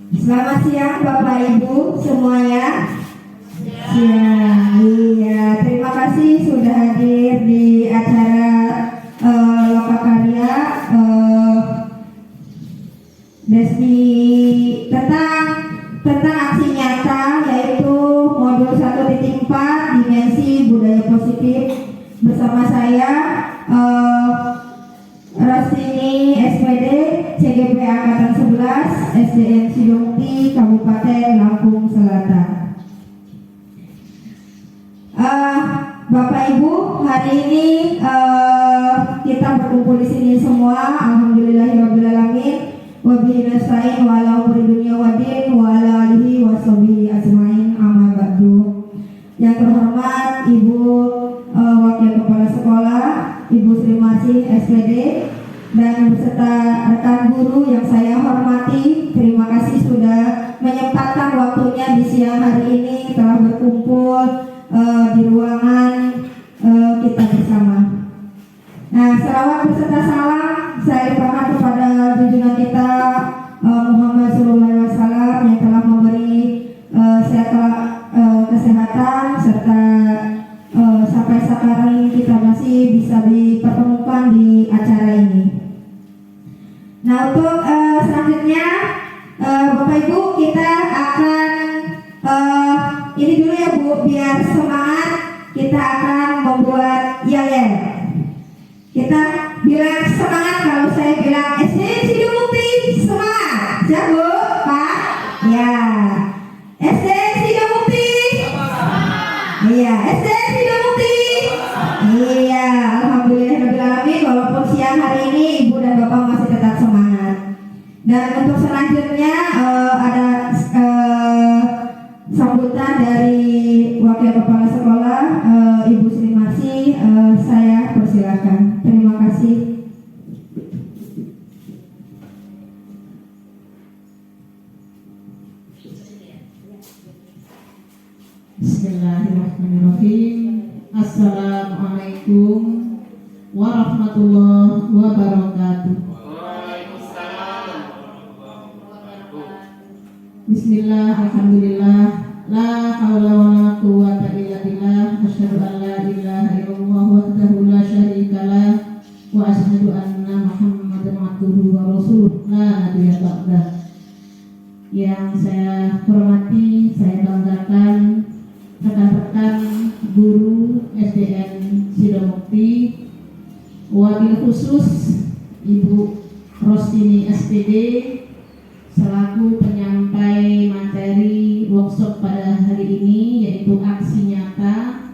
Selamat siang Bapak Ibu semuanya. Siang. Iya, terima kasih sudah hadir di acara Lokakarya Desi tentang aksi nyata, yaitu modul 1.4 dimensi budaya positif, bersama saya Rostini SPD, CGP Angkatan 11, SDN Sidongti, Kabupaten Lampung Selatan. Bapak Ibu, hari ini kita berkumpul di sini semua. Alhamdulillahirobbilalamin. Wabillahi nasta'in wa ala umuri dunya waddin wa ala alihi washabihi ajmain, amma ba'du. Yang terhormat Ibu Wakil Kepala Sekolah, Ibu Sri Masih SPD, dan beserta rekan guru yang saya hormati, terima kasih sudah menyempatkan waktunya di siang hari ini telah berkumpul di ruangan kita bersama. Nah, selawat beserta salam saya limpahkan kepada junjungan kita Muhammad SAW yang telah memberi kesehatan serta sampai sekarang ini kita masih bisa dipertemukan di acara ini. Nah, untuk selanjutnya Bapak Ibu, kita akan ini dulu ya Bu, biar semangat. Kita akan membuat yel-yel. Kita bilang semangat kalau saya bilang SD Sidomukti semangat. Siap Bu? Pak? Ya. SD Sidomukti semangat. Iya, SD Sidomukti. Iya, alhamdulillahirobbilalamin, walaupun siang hari ini Ibu dan Bapak masih tetap semangat. Dan untuk selanjutnya ada sambutan dari Wakil Kepala Sekolah Ibu Sri Masih. Saya persilakan. Terima kasih. Bismillahirrahmanirrahim. Assalamualaikum warahmatullahi wabarakatuh. Bismillah, alhamdulillah, la haula wala quwwata illa billah, asyhadu an la ilaha illallah wahdahu la syarikalah, wa asyhadu anna Muhammadan abduhu wa rasuluh, la nabiyya ba'dah. Yang saya hormati, saya banggakan rekan-rekan guru SDN Sidomukti, wabil khusus Ibu Rostini SPD selaku penyampai materi workshop pada hari ini, yaitu aksi nyata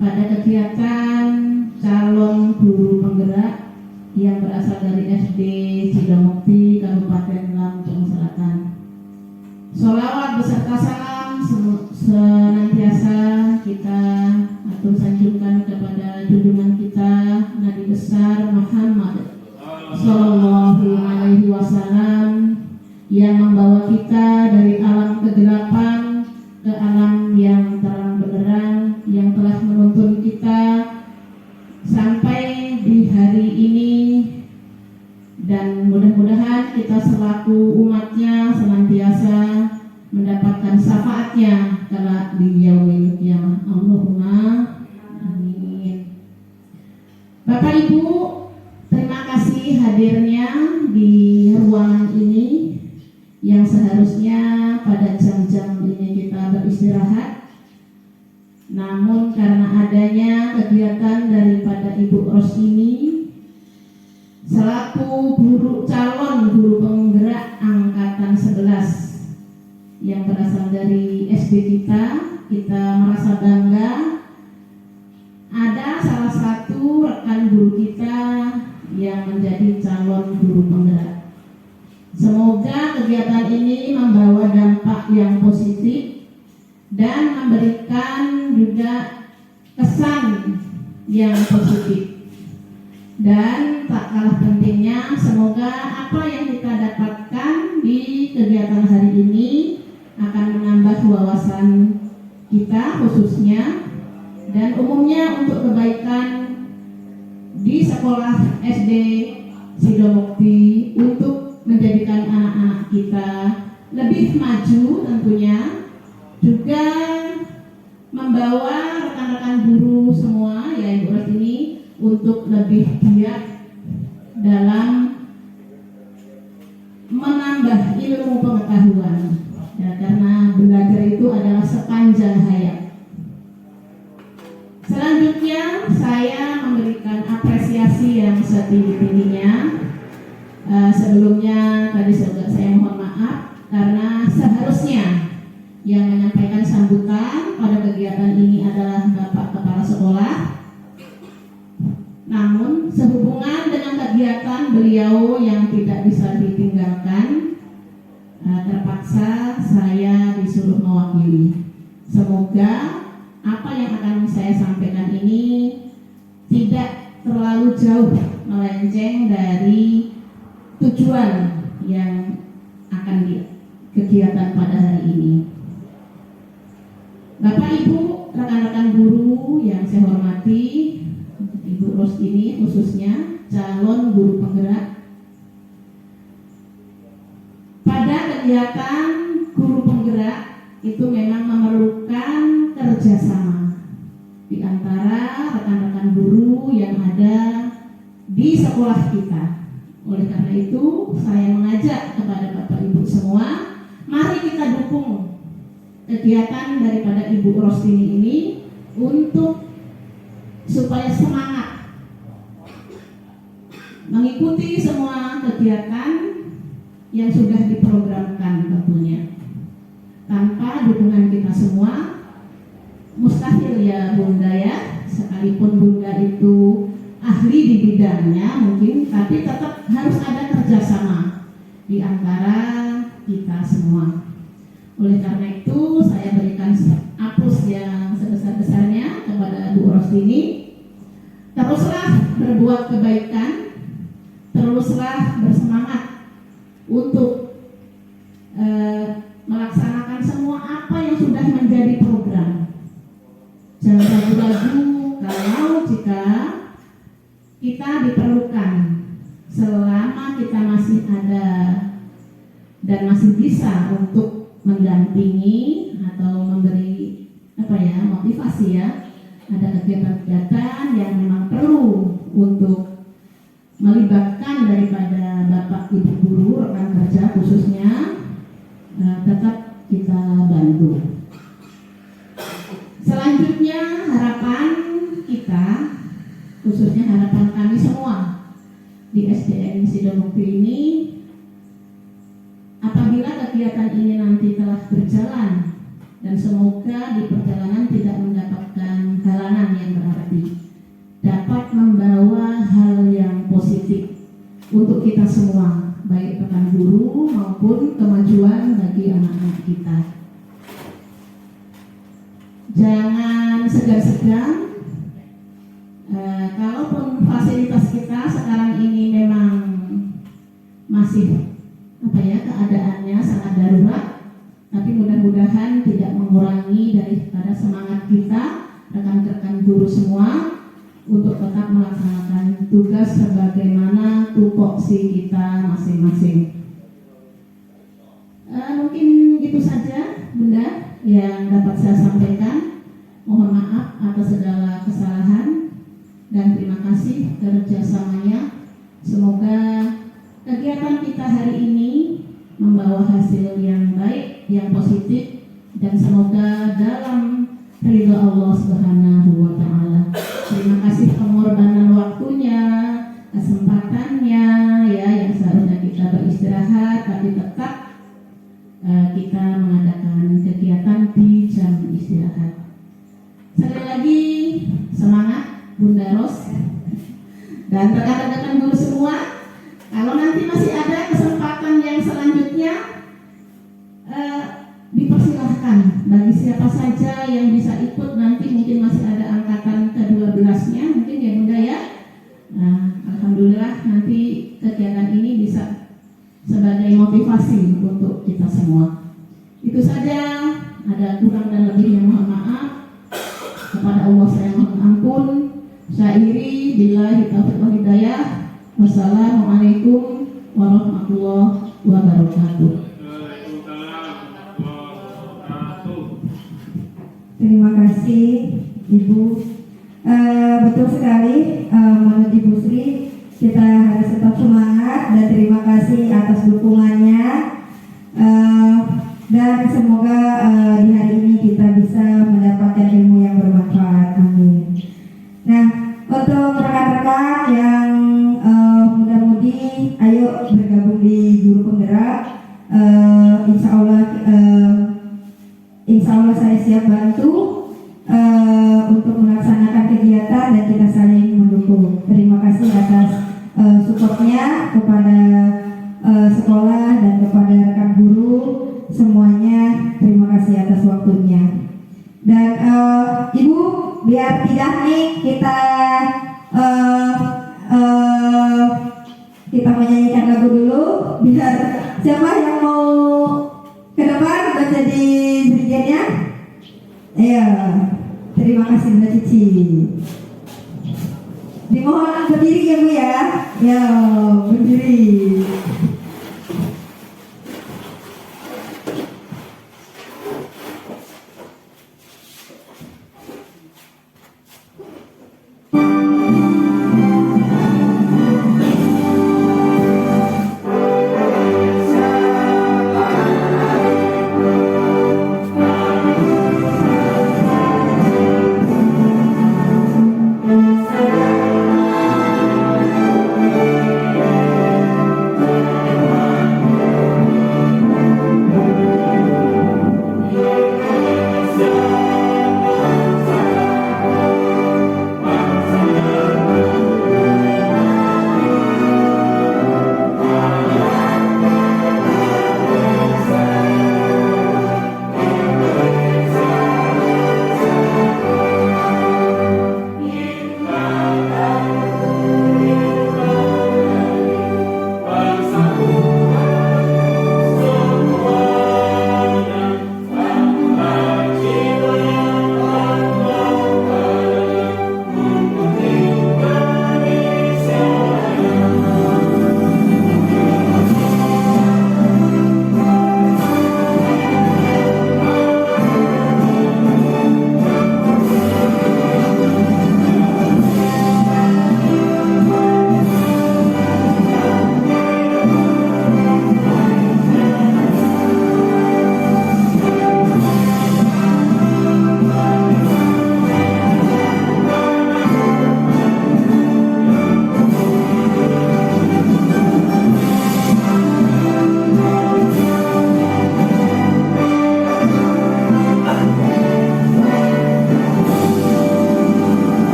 pada kegiatan calon guru penggerak yang berasal dari SD Sidomukti, Kabupaten Lampung Selatan. Sholawat beserta salam senantiasa kita atur sanjungkan kepada junjungan kita Nabi besar Muhammad Sallallahu Alaihi Wasallam, yang membawa kita dari alam kegelapan ke alam yang terang benderang, yang telah menuntun kita sampai di hari ini, dan mudah-mudahan kita selaku umatnya senantiasa mendapatkan syafaatnya kala di yaumil qiyamah. Allahumma amin. Bapak Ibu, terima kasih hadirnya di ruangan ini yang seharusnya pada jam-jam ini kita beristirahat. Namun karena adanya kegiatan daripada Ibu Rostini selaku calon guru penggerak angkatan 11 yang berasal dari SD kita merasa bangga ada salah satu rekan guru kita yang menjadi calon guru penggerak. Semoga kegiatan ini membawa dampak yang positif dan memberikan juga kesan yang positif. Dan tak kalah pentingnya, semoga apa yang kita dapatkan di kegiatan hari ini akan menambah wawasan kita khususnya dan umumnya untuk kebaikan di sekolah SD Sidomukti, untuk menjadikan anak-anak kita lebih maju tentunya, juga membawa rekan-rekan guru semua ya Ibu Ros ini untuk lebih giat dalam menambah ilmu pengetahuan ya, karena belajar itu adalah sepanjang hayat. Selanjutnya saya memberikan apresiasi yang setinggi-tingginya. Sebelumnya tadi saya mohon maaf karena seharusnya yang menyampaikan sambutan pada kegiatan ini adalah Bapak Kepala Sekolah. Namun sehubungan dengan kegiatan beliau yang tidak bisa ditinggalkan, terpaksa saya disuruh mewakili. Semoga apa yang akan saya sampaikan ini tidak terlalu jauh melenceng dari tujuan yang akan kegiatan pada hari ini. Bapak Ibu, rekan-rekan guru yang saya hormati, Ibu Ros ini khususnya calon guru penggerak. Pada kegiatan guru penggerak itu memang memerlukan kerjasama di antara rekan-rekan guru yang ada di sekolah kita. Oleh karena itu, saya mengajak kepada Bapak Ibu semua, mari kita dukung kegiatan daripada Ibu Rostini ini untuk supaya semangat mengikuti semua kegiatan yang sudah diprogramkan tentunya. Tanpa dukungan kita semua, mustahil ya Bunda ya, sekalipun Bunda itu ahli di bidangnya mungkin, tapi tetap harus ada kerjasama di antara kita semua. Oleh karena itu saya berikan aplaus yang sebesar-besarnya kepada Bu Rostini. Teruslah berbuat kebaikan, teruslah bersemangat untuk melaksanakan semua apa yang sudah menjadi program. Jangan ragu-ragu kalau jika kita diperlukan, selama kita masih ada dan masih bisa untuk mendampingi atau memberi motivasi ya, ada kegiatan-kegiatan yang memang perlu untuk melibatkan daripada Bapak Ibu guru, rekan kerja khususnya, tetap kita bantu. Selanjutnya harapan kita, khususnya harapan kami semua di SDN Sidomukti ini, apabila kegiatan ini nanti telah berjalan dan semoga di perjalanan tidak mendapatkan halangan yang berarti, dapat membawa hal yang positif untuk kita semua, baik rekan guru maupun kemajuan bagi anak-anak kita. Jangan segan-segan, kalaupun fasilitas kita sekarang ini memang masih keadaannya sangat darurat, tapi mudah-mudahan tidak mengurangi daripada semangat kita rekan-rekan guru semua untuk tetap melaksanakan tugas sebagaimana tupoksi kita masing-masing. Mungkin itu saja Bunda yang dapat saya sampaikan. Mohon maaf atas segala kesalahan dan terima kasih kerjasamanya. Semoga kegiatan kita hari ini membawa hasil yang baik, yang positif, dan semoga dalam ridho Allah Subhanahu wa Ta'ala. Terima kasih pengorbanan waktunya, kesempatannya ya, yang seharusnya kita beristirahat tapi tetap kita mengadakan kegiatan di jam istirahat. Sekali lagi semangat Bunda Ros dan rekan-rekan guru semua. Kalau nanti masih ada kesempatan yang selanjutnya, dipersilahkan bagi siapa saja yang bisa ikut. Nanti mungkin masih ada angkatan ke-12-nya mungkin ya Bunda ya. Alhamdulillah nanti kegiatan ini bisa sebagai motivasi untuk kita semua. Itu saja, ada kurang dan lebihnya mohon maaf. Kepada Allah saya mohon ampun. Syairi billahi taufiq wal hidayah. Wassalamualaikum warahmatullahi wabarakatuh. Terima kasih Ibu. Betul sekali menurut Ibu Sri, kita harus tetap semangat dan terima kasih atas dukungannya. Dan semoga di hari ini kita bisa mendapatkan ilmu yang bermanfaat. Amin. Nah, untuk rekan-rekan yang muda-mudi, ayo bergabung di Guru Penggerak. Insya Allah saya siap bantu untuk melaksanakan kegiatan dan kita saling mendukung. Terima kasih atas supportnya kepada sekolah dan kepada rekan guru semuanya. Terima kasih atas waktunya. Dan Ibu, biar tidak nih kita menyanyikan lagu dulu. Biar siapa yang mau ke depan menjadi dirigennya? Iya, terima kasih Mbak Cici. Dimohon berdiri ya Bu ya. Ya, berdiri.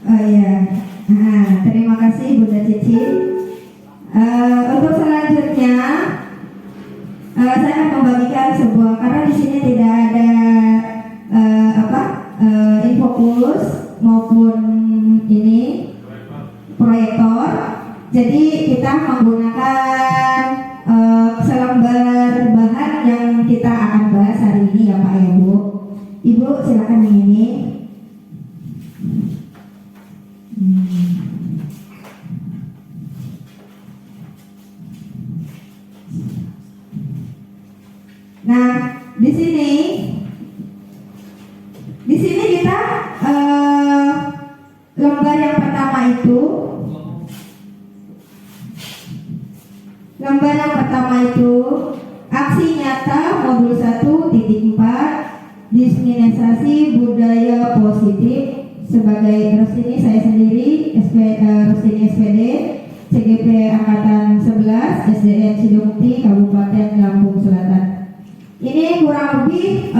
Oh iya, terima kasih Bunda Cici. Untuk selanjutnya, saya akan membagikan sebuah, karena di sini tidak ada infokus maupun ini proyektor. Jadi kita menggunakan selembar bahan yang kita akan bahas hari ini ya Pak ya Bu. Ibu silakan ini. Nah, di sini kita lembar yang pertama itu aksi nyata modul 1.4 diskriminasi budaya positif. Sebagai Rostini saya sendiri Rostini SPD CGP Angkatan 11 SDN Cidemukti Kabupaten Lampung Selatan. Ini kurang lebih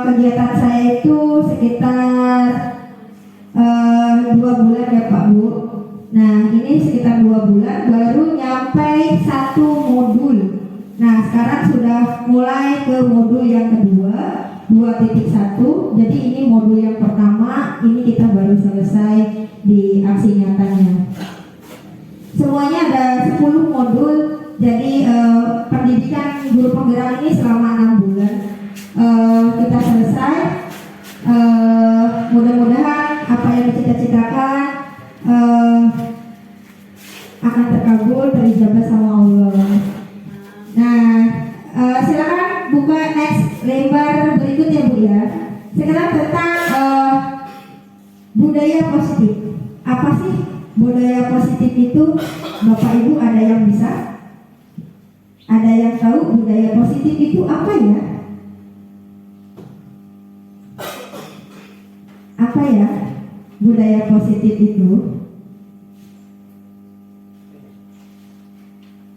kegiatan saya itu sekitar 2 bulan ya Pak Bu. Nah ini sekitar 2 bulan baru nyampe 1 modul. Nah sekarang sudah mulai ke modul yang kedua 2.1. Jadi ini modul yang pertama, ini kita baru selesai di aksi nyatanya. Semuanya ada 10 modul. Jadi pendidikan guru penggerak ini selama 6 bulan kita akan terkabul, terijabah sama Allah. Nah, silakan buka next lembar berikutnya Bu ya. Sekarang tentang budaya positif. Apa sih budaya positif itu? Bapak Ibu ada yang bisa? Ada yang tahu budaya positif itu apa ya? Apa ya budaya positif itu?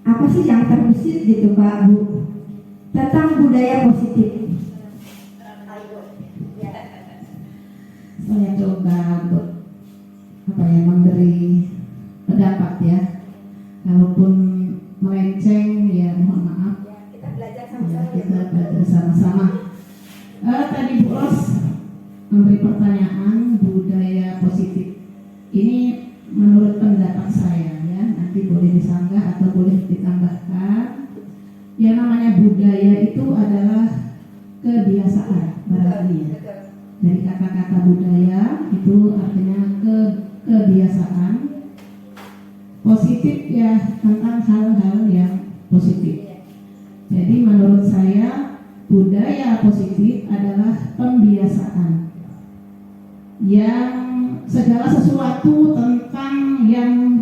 Apa sih yang terbesit gitu Pak Bu tentang budaya positif? Saya coba untuk memberi pendapat ya. Kalaupun melenceng ya mohon maaf. Kita belajar Kita belajar sama-sama. Tadi Bu Ros memberi pertanyaan budaya positif. Ini menurut pendapat saya ya, nanti boleh disanggah atau boleh ditambahkan. Yang namanya budaya itu adalah kebiasaan barangkali ya. Dari kata-kata budaya itu artinya kebiasaan. Positif ya tentang hal-hal yang positif. Jadi menurut saya budaya positif adalah pembiasaan yang segala sesuatu tentang yang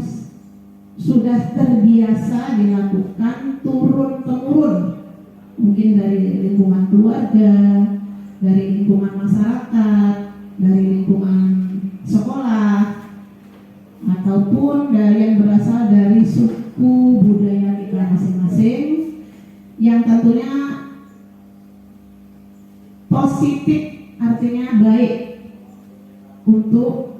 sudah terbiasa dilakukan turun-temurun, mungkin dari lingkungan keluarga, dari lingkungan masyarakat, dari lingkungan sekolah, ataupun dari yang berasal dari suku budaya kita masing-masing, yang tentunya positif artinya baik untuk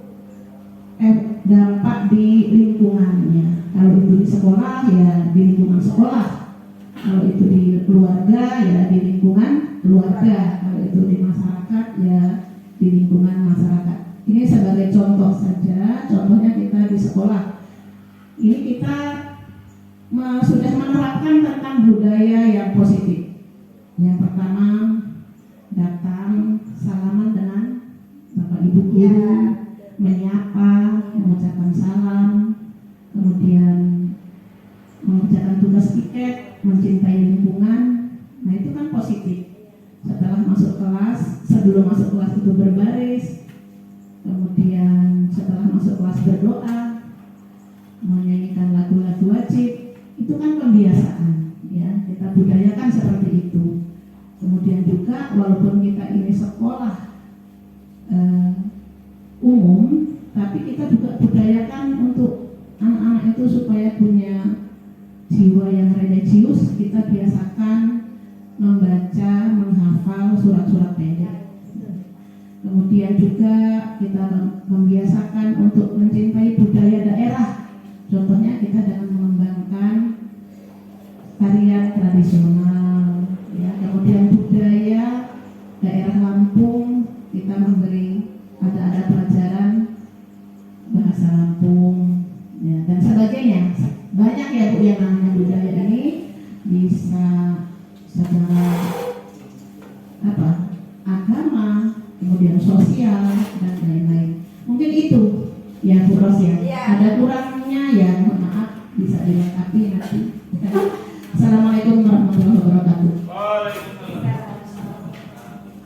dampak di lingkungannya. Kalau itu di sekolah ya di lingkungan sekolah, kalau itu di keluarga ya di lingkungan keluarga, kalau itu di masyarakat ya di lingkungan masyarakat. Ini sebagai contoh saja, contohnya kita di sekolah. Ini kita sudah menerapkan tentang budaya yang positif. Yang pertama, datang salaman dengan Bapak Ibu guru, menyapa, mengucapkan salam, kemudian mengerjakan tugas piket, mencintai lingkungan. Nah itu kan positif. Setelah masuk kelas, sebelum masuk kelas itu berbaris, kemudian setelah masuk kelas berdoa, menyanyikan lagu-lagu wajib, itu kan pembiasaan ya, kita budayakan seperti itu. Kemudian juga walaupun kita ini sekolah umum, tapi kita juga budayakan untuk anak-anak itu supaya punya jiwa yang religius. Kita biasakan membaca, menghafal surat-surat pendek. Kemudian juga kita membiasakan untuk mencintai budaya daerah. Contohnya kita dengan mengembangkan tarian tradisional, ya. Kemudian budaya daerah Lampung, kita memberi ada pelajaran bahasa Lampung, ya, dan sebagainya. Banyak ya Bu yang namanya budaya ini bisa secara agama, kemudian sosial dan lain-lain. Mungkin itu ya Bu Ros ya. Ada kurangnya ya mohon maaf, bisa dilengkapi nanti. Assalamualaikum warahmatullahi wabarakatuh.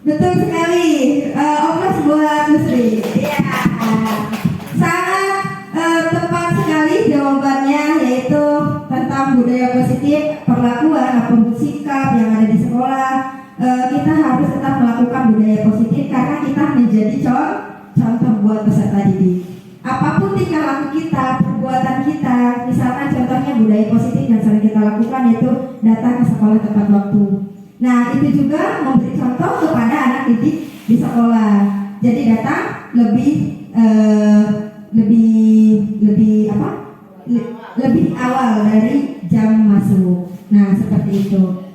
Betul sekali, Omas buat Nusri. Ya, sangat tepat sekali jawabannya, yaitu tentang budaya positif, perlakuan atau sikap yang ada di sekolah. Kita harus tetap melakukan budaya positif karena kita menjadi contoh buat peserta didik. Apapun tingkah laku kita, perbuatan kita, misalkan contohnya budaya positif yang sering kita lakukan yaitu datang ke sekolah tepat waktu. Nah itu juga memberi contoh kepada anak didik di sekolah. Jadi datang lebih awal dari jam masuk. Nah seperti itu.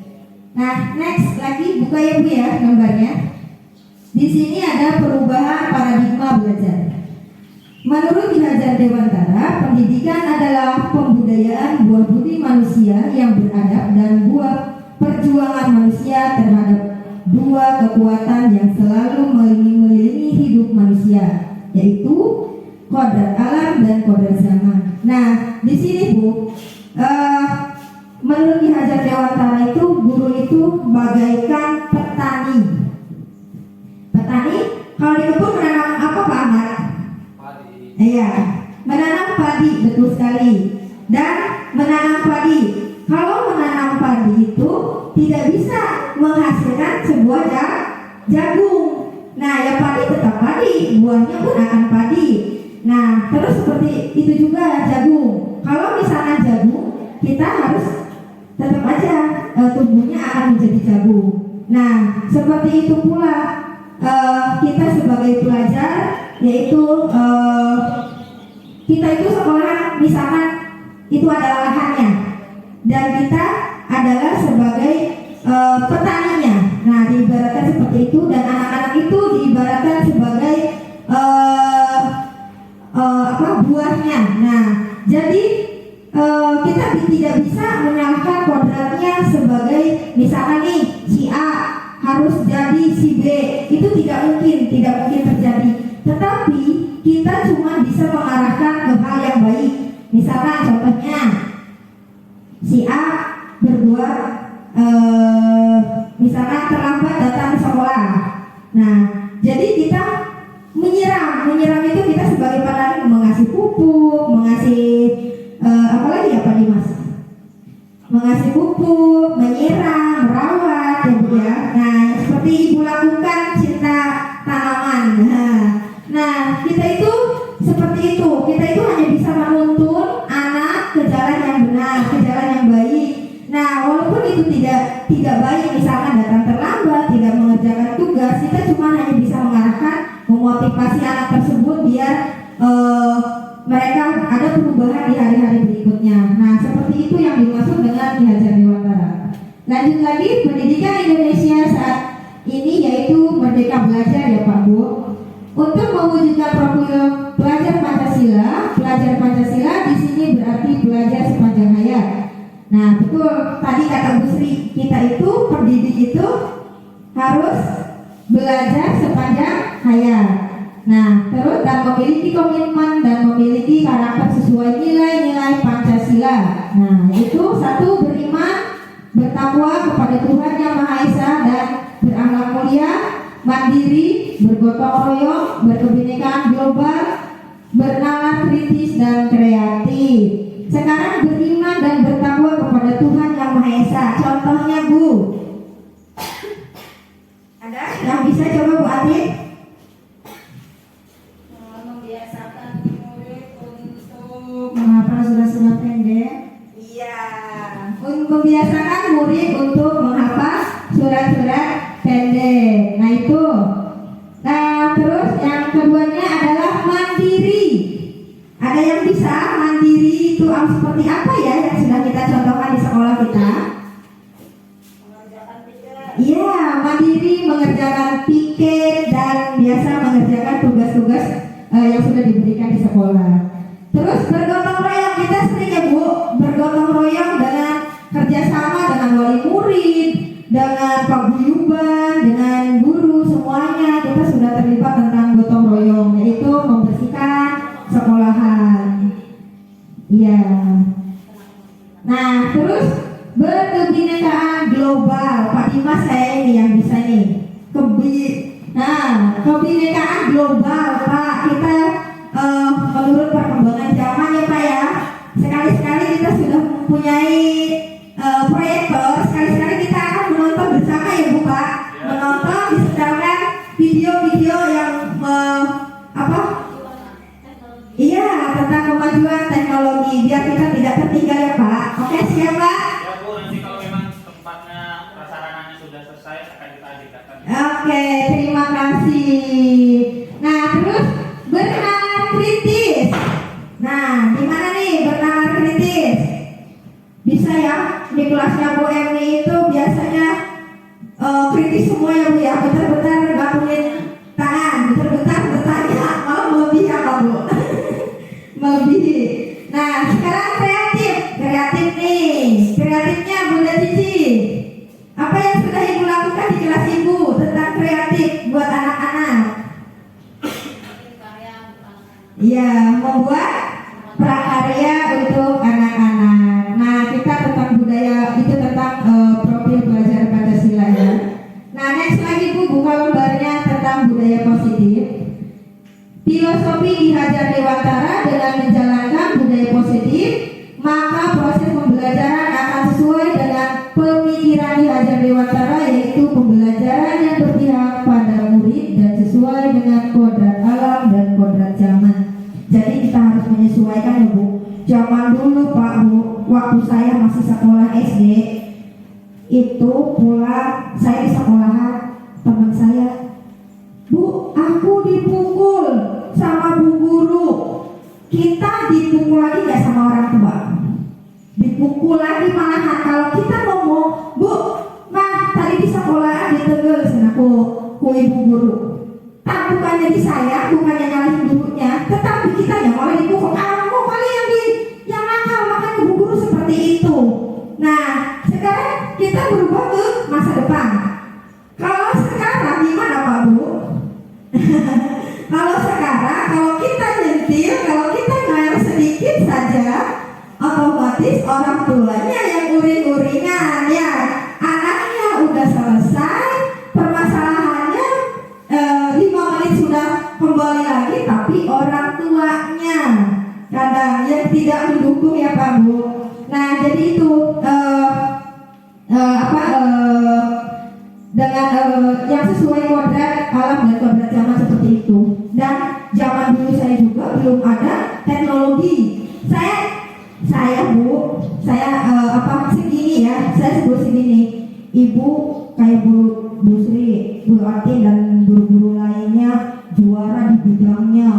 Nah next lagi buka ya Bu ya gambarnya. Di sini ada perubahan paradigma belajar. Menurut Ki Hajar Dewantara, pendidikan adalah pembudayaan buah budi manusia yang beradab dan buah perjuangan manusia terhadap dua kekuatan yang selalu mengelilingi hidup manusia, yaitu kodrat alam dan kodrat zaman. Nah, di di sini Bu, menurut Ki Hajar Dewantara itu guru itu bagaikan petani. Petani kalau di kebun menanam apa Pak Ahmad? Padi. Iya, menanam padi, betul sekali. Dan menanam padi, kalau menanam padi itu tidak bisa menghasilkan sebuah jagung. Nah, ya padi tetap padi, buahnya pun akan padi. Nah, terus seperti itu juga jagung. Kalau misalnya jagung, kita harus tetap aja tumbuhnya akan menjadi jagung. Nah, seperti itu pula kita sebagai pelajar, yaitu kita itu sekolah, misalkan itu adalah lahannya, dan kita adalah sebagai petaninya. Nah, diibaratkan seperti itu, dan anak-anak itu diibaratkan sebagai buahnya. Nah, jadi kita tidak bisa menyalahkan kodratnya sebagai misalkan nih si A harus jadi si B, itu tidak mungkin terjadi. Tetapi kita cuma bisa mengarahkan ke hal yang baik. Misalkan contohnya si A berbuat misalkan terlambat datang ke sekolah. Nah, jadi kita menyiram itu kita sebagai petani mengasih pupuk, mengasih apalagi ya Pak Dimas? Mengasih pupuk, menyiram, merawat, ya Bu ya. Nah, seperti Ibu lakukan cinta tanaman. Nah, kita itu seperti itu. Kita itu hanya bisa menuntun anak ke jalan yang benar, ke jalan yang baik. Nah, walaupun itu tidak baik, misalkan datang terlambat, tidak mengerjakan tugas, kita cuma hanya bisa mengarahkan, memotivasi anak tersebut biar mereka ada perubahan di hari-hari berikutnya. Nah, seperti itu yang dimaksud dengan Ki Hajar Dewantara. Lanjut lagi, pendidikan Indonesia saat ini yaitu Merdeka Belajar ya Pak Bu. Untuk mewujudkan profil pelajar Pancasila di sini berarti belajar sepanjang hayat. Nah, betul tadi kata Bu Sri, kita itu pendidik itu harus belajar sepanjang hayat. Nah, terus dan memiliki komitmen dan memiliki karakter sesuai nilai-nilai Pancasila. Nah, itu satu, beriman, bertakwa kepada Tuhan Yang Maha Esa dan berakhlak mulia, mandiri, bergotong royong, berkebinekaan global, bernalar kritis dan kreatif. Sekarang beriman dan bertakwa kepada Tuhan Yang Maha Esa. Contohnya Bu, ada yang bisa coba Bu Atin? Membiasakan murid untuk Menghafal surat-surat pendek. Iya, membiasakan murid untuk menghafal surat-surat pendek. Nah itu. Nah terus yang keduanya adalah mandiri. Ada yang bisa mandiri itu seperti apa ya yang sudah kita contohkan di sekolah kita? mengerjakan pikiran. Iya, mandiri mengerjakan piket dan biasa mengerjakan tugas-tugas yang sudah diberikan di sekolah. Terus bergotong royong, kita sering ya Bu, bergotong royong dengan kerjasama dengan wali murid, dengan paguyuban, dengan guru, semuanya kita sudah terlibat tentang gotong royong, yaitu membersihkan sekolahan. Iya. Nah, terus berkebinekaan global. Pak Dimas saya ini yang bisa nih. Kebinekaan global Pak. Kita menurut perkembangan zaman ya Pak ya. Sekali-sekali kita sudah mempunyai proyektor. Sekali-sekali kita akan menonton bersama ya Bu Pak. Menonton disetelkan video-video yang iya tentang kemajuan teknologi biar kita tidak tertinggal ya Pak. Oke siap Pak? Ya Bu, nanti kalau memang tempatnya prasarananya sudah selesai akan kita agendakan. Oke, terima kasih. Nah, terus bernalar kritis. Nah, gimana nih bernalar kritis? Bisa ya, di kelasnya Bu Emi itu biasanya kritis semua ya Bu ya. Bentar-bentar bangunin tangan, bentar-bentar bertanya, malah melebihi apa Bu? Melebihi. Nah, sekarang kreatif nih. Kreatifnya Bunda Cici. Apa yang sudah Ibu lakukan di kelas Ibu tentang kreatif buat anak-anak? Karya bukan Iya, membuat prakarya untuk topik di Hajar Dewantara dengan menjalankan budaya positif, maka proses pembelajaran akan sesuai dengan pemikiran di Hajar Dewantara, yaitu pembelajaran yang berpihak pada murid dan sesuai dengan kodrat alam dan kodrat zaman. Jadi kita harus menyesuaikan ya Bu. Zaman dulu Pak Bu, waktu saya masih sekolah SD, itu pulang saya di sekolahan, teman saya, Bu, aku dipukul sama bu guru. Kita dipukul lagi gak sama orang tua? Dipukul lagi malahan. Kalau kita ngomong, Bu, mah tadi di sekolahan ditegel senaku ku ibu guru. Tak bukannya di saya, bukannya nyalahin gurunya, tetapi kita yang malah dipukul. Kamu kali yang nakal, makanya bu guru seperti itu. Nah, sekarang kita berubah ke masa depan. Kalau sekarang gimana Pak Bu? Kalau sekarang, kalau kita nyentil, kalau kita ngeler sedikit saja, otomatis orang tuanya yang uring-uringan ya. Anaknya udah selesai, permasalahannya 5 menit sudah kembali lagi, tapi orang tuanya kadang yang tidak mendukung ya Pak Bu. Nah jadi itu dengan yang sesuai kodrat alam dan kodrat zaman seperti itu. Dan zaman dulu saya juga belum ada teknologi. Saya Bu, saya segini ya, saya sebut segini. Ibu kayak Bu Sri, Bu Atin dan guru-guru lainnya juara di bidangnya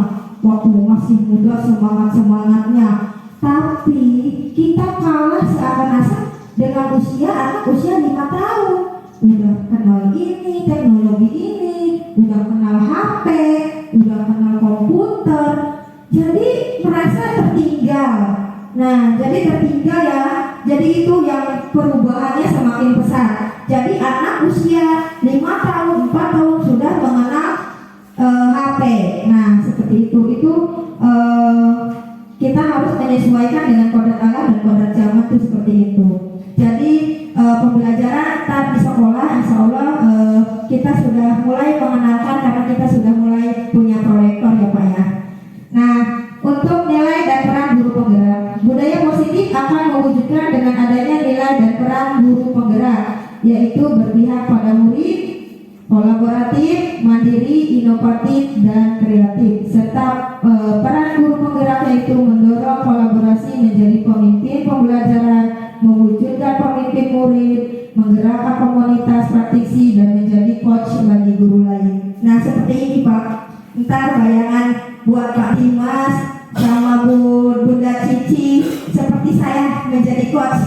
waktu masih muda, semangat-semangatnya. Tapi kita kalah seakan-akan dengan anak usia 5 tahun. Udah kenal ini, teknologi ini, udah kenal HP, udah kenal komputer, jadi merasa tertinggal. Nah, jadi tertinggal ya. Jadi itu yang perubahannya semakin besar. Jadi anak usia 5 tahun, 4 tahun sudah mengenal HP. Nah, seperti itu. Kita harus menyesuaikan dengan kodrat alam dan kodrat zaman itu seperti itu. Jadi pembelajaran saat di sekolah, insya Allah kita sudah mulai mengenalkan karena kita sudah mulai punya proyektor ya Pak ya. Nah, untuk nilai dan peran guru penggerak, budaya positif akan mewujudkan dengan adanya nilai dan peran guru penggerak, yaitu berpihak pada murid, kolaboratif, mandiri, inovatif, dan kreatif, serta peran guru penggerak yaitu mendorong kolaborasi menjadi pemimpin pembelajaran, mewujudkan pemimpin murid, menggerakkan komunitas praktisi, dan menjadi coach bagi guru lain. Nah seperti ini Pak, ntar bayangan buat Pak Dimas sama Bunda Cici seperti saya menjadi coach.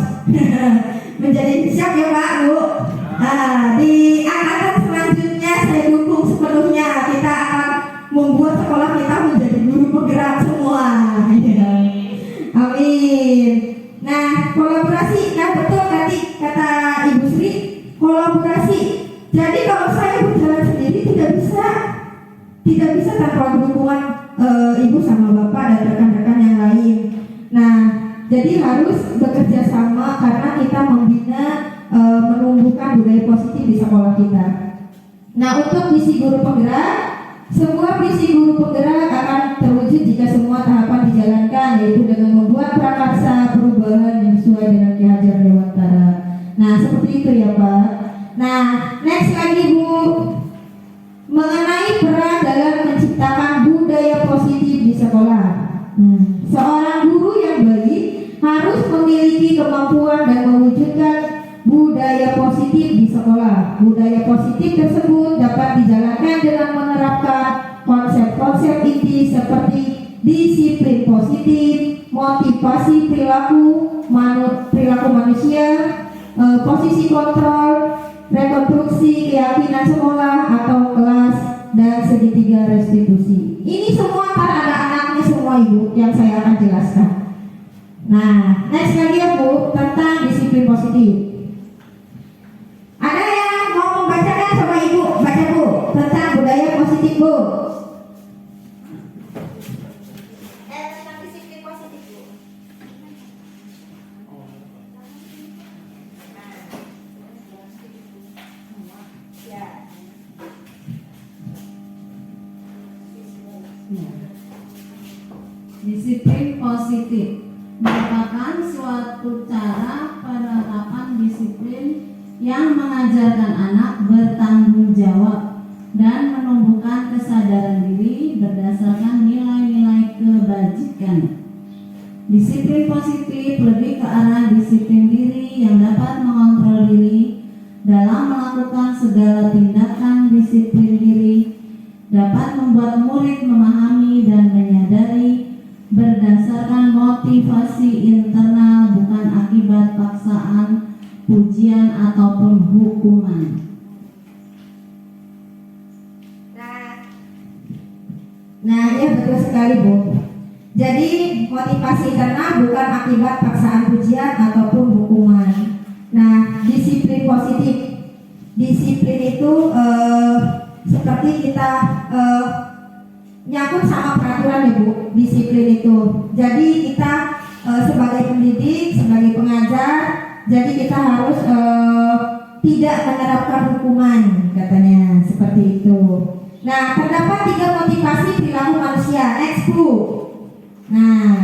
Menjadi siap ya Pak Bu. Nah, di angkatan selanjutnya saya dukung sepenuhnya. Kita akan membuat sekolah kita menjadi guru penggerak semua. Amin. Nah, kolaborasi, nah betul tadi kata Ibu Sri, kolaborasi. Jadi kalau saya berjalan sendiri tidak bisa tanpa dukungan Ibu sama Bapak dan rekan-rekan yang lain. Nah, jadi harus bekerja sama karena kita membina, menumbuhkan budaya positif di sekolah kita. Nah, untuk visi guru penggerak, sebuah visi guru penggerak akan terwujud jika semua tahapan dijalankan, yaitu dengan membuat prakarsa perubahan yang sesuai dengan Ki Hajar Dewantara. Nah, seperti itu ya Pak. Nah, next lagi Bu, mengenai peran dalam menciptakan budaya positif di sekolah. Seorang guru yang baik harus memiliki kemampuan dan mewujudkan budaya positif di sekolah. Budaya positif tersebut dapat dijalankan dengan menerapkan konsep-konsep inti seperti disiplin positif, motivasi perilaku manusia, posisi kontrol, rekonstruksi keyakinan sekolah atau kelas, dan segitiga restitusi. Ini semua kan ada anaknya semua Ibu yang saya akan jelaskan. Nah, next lagi ya Bu, tentang disiplin positif. Ada yang mau membacakan sama Ibu? Baca Bu, tentang budaya positif Bu. Tentang disiplin positif Bu. Ya. Disiplin positif merupakan suatu cara penerapan disiplin yang mengajarkan anak bertanggung jawab dan menumbuhkan kesadaran diri berdasarkan nilai-nilai kebajikan. Disiplin positif lebih ke arah disiplin diri yang dapat mengontrol diri dalam melakukan segala tindakan. Disiplin diri dapat membuat murid memahami dan menyadari berdasarkan motivasi internal, bukan akibat paksaan, pujian ataupun hukuman. Nah, ya betul sekali Bu. Jadi motivasi internal bukan akibat paksaan, pujian ataupun hukuman. Nah, disiplin positif, disiplin itu seperti kita nyangkut sama peraturan ya Bu. Disiplin itu, jadi kita sebagai pendidik, sebagai pengajar, jadi kita harus tidak menerapkan hukuman, katanya seperti itu. Nah, terdapat 3 motivasi perilaku manusia. Next Bu. Nah,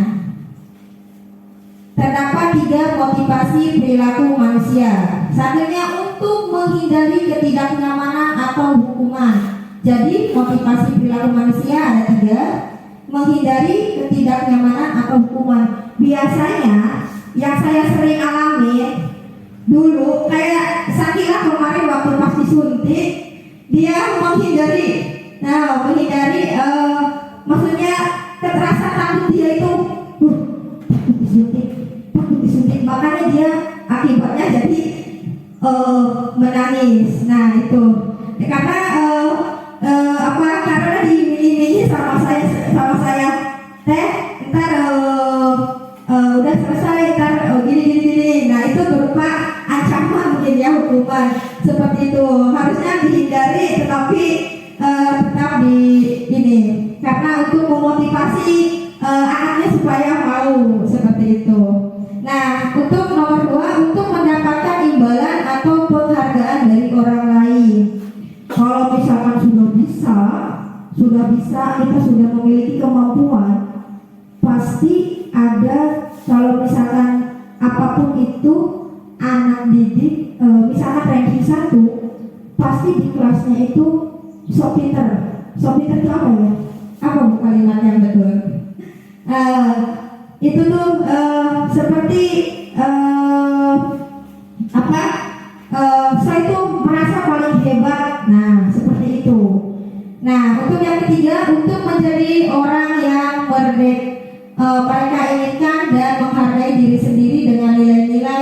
terdapat 3 motivasi perilaku manusia. Satunya untuk menghindari ketidaknyamanan atau hukuman. Jadi motivasi perilaku manusia ada 3: menghindari ketidaknyamanan atau hukuman. Biasanya yang saya sering alami dulu, kayak Sakila kemarin waktu pas disuntik, dia menghindari, maksudnya kekerasan takut dia itu, takut disuntik, makanya dia akibatnya jadi menangis. Nah itu karena karena diiming-imingi sama saya, teh ntar udah selesai, ntar gini. Nah itu berupa ancaman mungkin ya, hukuman seperti itu. Harusnya dihindari, tetapi tetap di ini karena untuk memotivasi anaknya supaya mau seperti itu. Nah, untuk nomor 2, untuk mendapatkan imbalan atau penghargaan dari orang lain. Kalau misalkan sudah bisa, kita sudah memiliki kemampuan, pasti ada. Kalau misalkan apapun itu, anak didik misalkan ranking 1, pasti di kelasnya itu sok pinter. Sok pinter itu apa ya? Apa bu kalimat yang betul? Itu tuh seperti saya itu merasa paling hebat. Nah seperti itu. Nah untuk yang ketiga, untuk menjadi orang yang mereka inginkan dan menghargai diri sendiri dengan nilai-nilai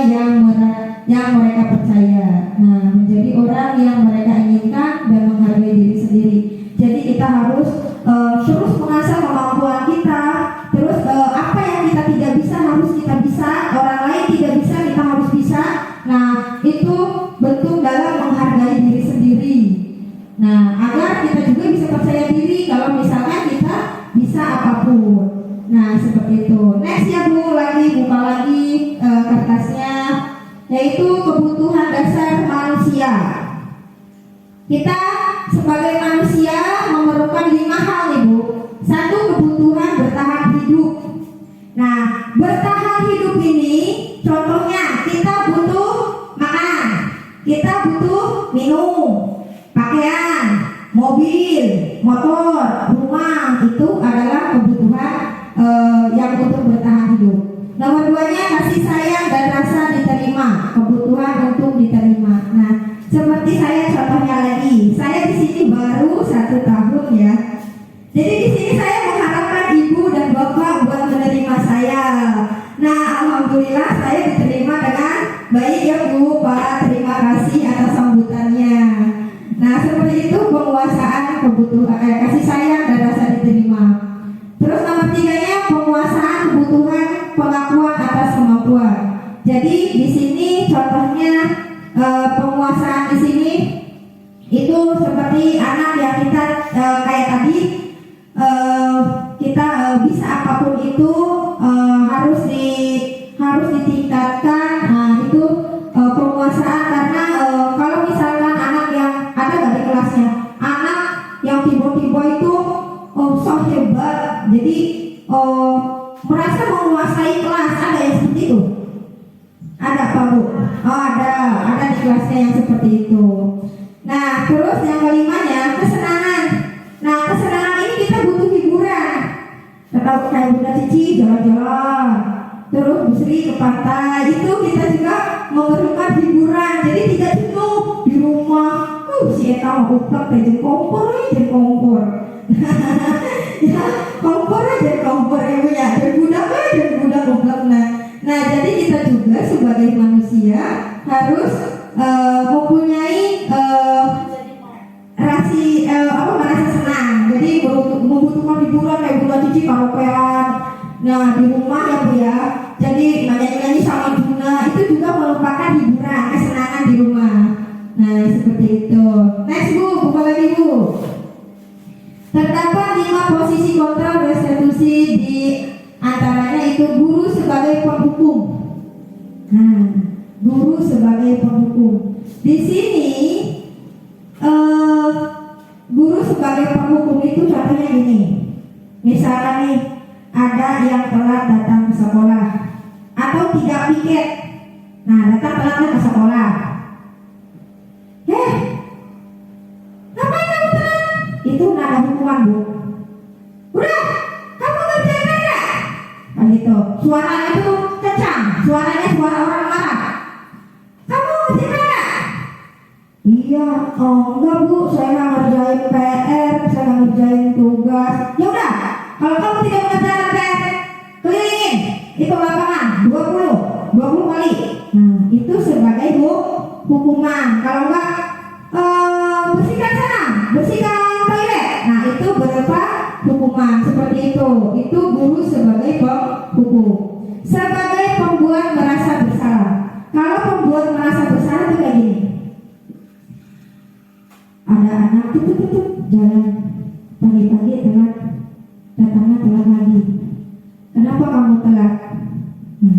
yang mereka percaya. Nah menjadi orang yang mereka inginkan dan menghargai diri sendiri. Jadi kita harus terus mengasah kemampuan kita. Terus apa yang kita tidak bisa harus kita bisa, orang lain tidak bisa kita harus bisa. Nah itu bentuk dalam menghargai diri sendiri. Nah agar kita juga bisa percaya diri kalau misalkan kita bisa apapun. Nah seperti itu. Next ya Bu, buka lagi kertasnya, yaitu kebutuhan dasar manusia. Kita sebagai manusia memerlukan 5 hal nih Bu. 1, kebutuhan bertahan hidup. Nah bertahan hidup ini contohnya kita butuh makan, kita butuh minum, pakaian, mobil, motor, rumah. Itu adalah kebutuhan yang untuk bertahan hidup. Nomor 2-nya kasih sayang dan rasa diterima, kebutuhan untuk diterima. Nah seperti saya contohnya lagi, saya di sini baru 1 tahun ya. Jadi di sini saya mengharapkan ibu dan bapak buat menerima saya. Nah alhamdulillah saya diterima dengan baik ya Bu, Pak. Terima kasih atas sambutannya. Nah seperti itu penguasaan kebutuhan, kasih sayang dan rasa diterima. Terus nomor 3-nya penguasaan kebutuhan pengakuan atas kemampuan. Jadi di sini contohnya penguasaan di sini itu seperti anak yang kita kayak tadi kita bisa apapun itu harus ditingkatkan. Nah itu penguasaan karena kalau misalkan anak yang ada nggak di kelasnya, anak yang tiba-tiba itu so hebat, jadi Ada Pak Bu? Oh ada di kelasnya yang seperti itu. Nah terus yang kelimanya kesenangan. Nah kesenangan ini kita butuh hiburan. Tetap kayak Bunda Cici jalan-jalan, terus Bu Sri ke pantai, itu kita juga memerlukan hiburan. Jadi tidak jenuh di rumah. Si Eta mau uplek jadi kompor jadi kompor. Ya kompor aja kompor ibu ya. Dan budak uplek. Nah jadi kita juga sebagai manusia harus mempunyai merasa senang. Jadi membutuhkan hiburan kayak Bunda Cici karaokean. Nah di rumah ya Bu ya. Jadi nyanyi-nyanyi sama Bunda itu juga merupakan hiburan, kesenangan di rumah. Nah seperti itu. Next Bu, buka lagi Bu. Terdapat 5 posisi kontrol restitusi, di antaranya itu guru sebagai penghukum. Nah, guru sebagai penghukum. Di sini guru sebagai penghukum itu contohnya gini. Misalnya nih ada yang telat datang ke sekolah atau tidak piket. Nah datang telat ke sekolah. Ngapain kamu telat? Itu nada hukuman Bu. Udah, kamu ngerjain enggak? Nah gitu. Suaranya itu kencang, suaranya suara orang marah. Kamu ngerjain enggak? Iya, enggak Bu, saya nggak ngerjain PR, saya nggak ngerjain tugas. Ya udah, kalau kamu tidak mengerjakan PR, kelilingin itu lapangan 20 kali. Nah itu sebagai hukuman. Kalau enggak bersihkan sana, bersihkan toilet. Nah itu berupa hukuman seperti itu. Itu guru sebagai penghukum. Sebagai pembuat merasa bersalah. Kalau pembuat merasa bersalah itu kayak gini. Ada anak tutup jalan pagi-pagi telat, datangnya telat lagi. Kenapa kamu telat? Nah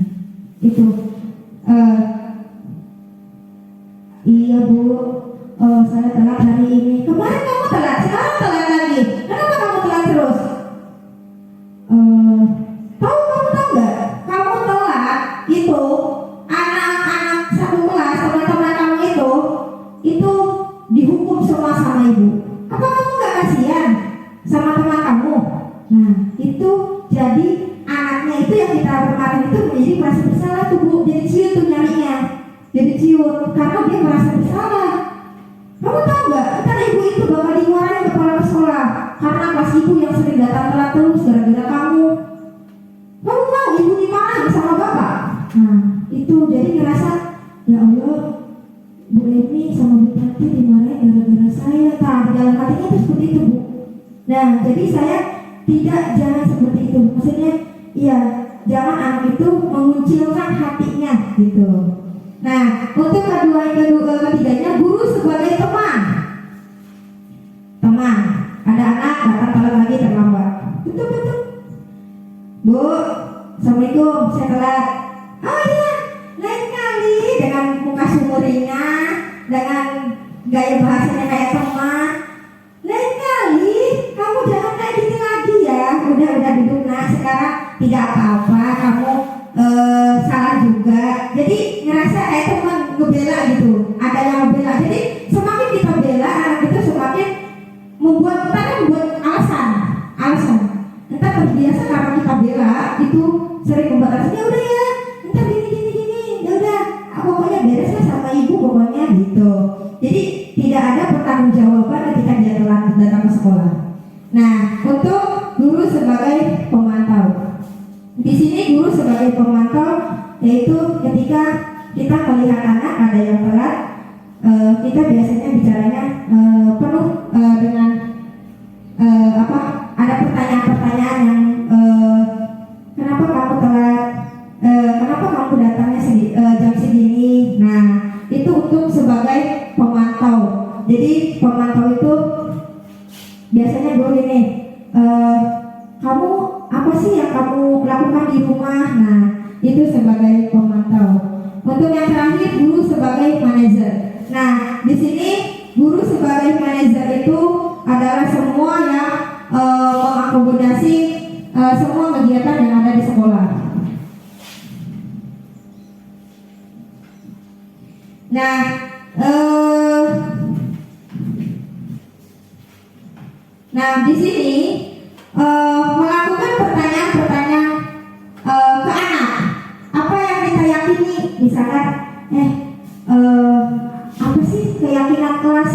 itu iya Bu, saya telat hari ini. Kemarin kamu telat, sekarang telat lagi. Kenapa kamu telat terus? Kamu tahu nggak? Kamu telat itu anak-anak satu kelas teman-teman kamu itu dihukum semua sama ibu. Apa kamu nggak kasihan sama teman kamu? Nah itu jadi anaknya itu yang kita kemarin itu menjadi merasa bersalah tuh Bu. Jadi ciut tuh nyarinya. Jadi ciut karena dia merasa bersalah. Kamu tahu nggak? Ntar ibu itu bakal dimarahin kepala sekolah karena kelas ibu yang sering datang telat terus gara-gara kamu. Kamu mau ibu dimarahin sama bapak? Nah itu jadi ngerasa ya Allah, Bu Emi sama Bu Tati dimarahin gara-gara saya. Nah dalam hatinya itu seperti itu Bu. Nah jadi saya jangan seperti itu. Maksudnya iya, jangan anak itu mengucilkan hatinya gitu. Nah, untuk ketiganya guru sebagai teman. Teman, ada anak datang telat lagi terlambat. Betul. Bu, Assalamualaikum, saya telat. Oh iya, lain kali dengan muka sumurinya, dengan gaya bahasanya kayak teman. Lain kali kamu jangan kayak gini lagi ya. Udah duduk nak. Sekarang tidak apa-apa, kamu salah juga. Jadi ngerasa kayak teman ngebela gitu. Ada yang ngebela. Jadi semakin kita bela anak itu semakin membuat alasan. Entah terbiasa karena kita bela itu sering membuat alasan. Ya udah ya, entar gini. Ya udah, pokoknya beres lah sama ibu pokoknya gitu. Jadi tidak ada pertanggungjawaban ketika dia telat datang ke sekolah. Nah, untuk guru sebagai pemantau. Di sini guru sebagai pemantau yaitu ketika kita melihat anak ada yang telat, kita biasanya bicaranya penuh dengan ada pertanyaan-pertanyaan yang kenapa kamu telat, kenapa kamu datangnya jam segini. Nah itu untuk sebagai pemantau. Jadi pemantau itu biasanya guru ini, kamu apa sih yang kamu lakukan di rumah? Nah itu sebagai pemantau. Untuk yang terakhir guru sebagai manajer. Nah di sini guru sebagai manajer itu adalah semua yang mengakomodasi semua kegiatan yang ada di sekolah. Nah, eh, nah di sini melakukan pertanyaan-pertanyaan ke anak. Apa yang kita yakini? Misalkan, apa sih keyakinan kelas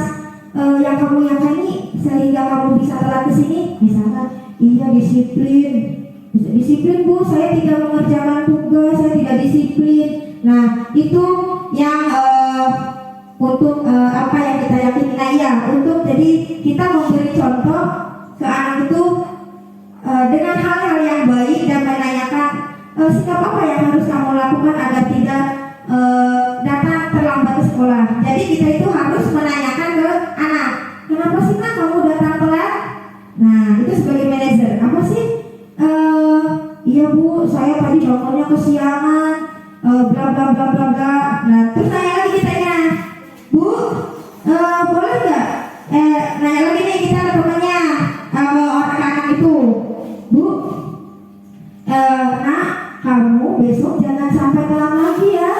yang kamu yakini sehingga kamu bisa telat ke sini? Misalkan, iya disiplin. Disiplin Bu, saya tidak mengerjakan tugas, saya tidak disiplin. Nah, itu yang untuk apa yang kita yakini. Nah, iya, untuk jadi kita memberi contoh ke anak itu dengan hal-hal yang baik dan menanyakan sikap apa yang harus kamu lakukan agar tidak datang terlambat ke sekolah. Jadi kita itu harus menanyakan ke anak, kenapa sih nak kamu datang telat? Nah, itu sebagai manajer, apa sih? Iya Bu, saya tadi bangunnya kesiangan, bla bla bla bla bla. Nah, terus nanya lagi kitanya, Bu, boleh nggak? Nanya lagi nih kita ke temannya, anak-anak itu, Bu, nak, kamu besok jangan sampai telat lagi ya,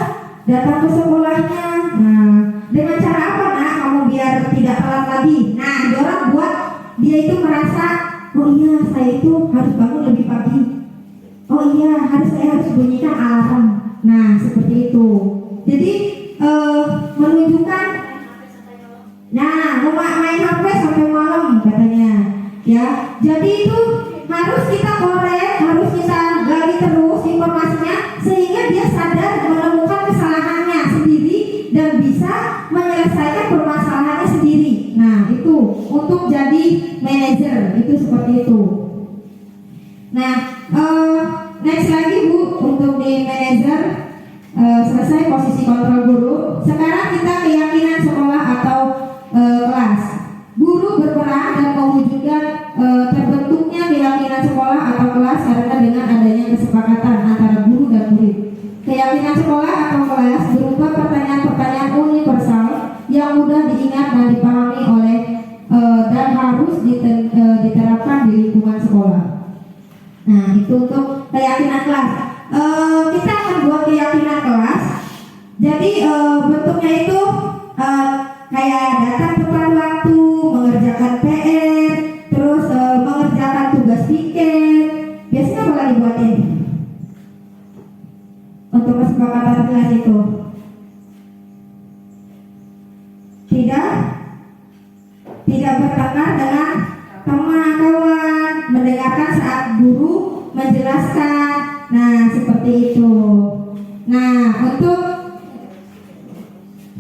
datang ke sekolahnya. Nah, dengan cara apa nak kamu biar tidak telat lagi? Nah, dorong buat dia itu merasa, oh iya saya itu harus bangun lebih pagi. Oh iya, saya harus bunyikan alarm. Nah, seperti itu. Jadi menunjukkan, nah, main HP sampai malam katanya. Ya, jadi itu harus kita korek, harus kita gali terus informasinya sehingga dia sadar menemukan kesalahannya sendiri dan bisa menyelesaikan permasalahannya sendiri. Nah, itu untuk jadi manajer itu seperti itu. Nah, next lagi Bu, untuk di manajer selesai posisi kontrol guru. Sekarang kita keyakinan sekolah atau kelas. Guru berperan dan mewujudkan terbentuknya keyakinan sekolah atau kelas karena dengan adanya kesepakatan antara guru dan murid. Keyakinan sekolah atau kelas berupa pertanyaan-pertanyaan universal yang mudah diingat dan dipahami oleh dan harus diterapkan di lingkungan sekolah. Nah, itu untuk keyakinan kelas. Kita akan buat keyakinan kelas. Jadi bentuknya itu kayak datang tepat waktu, mengerjakan PR, terus mengerjakan tugas piket. Biasanya apa dibuatin untuk kesepakatan kelas itu? Tidak bertengkar dengan teman kawan, mendengarkan saat guru menjelaskan. Nah, seperti itu. Nah, untuk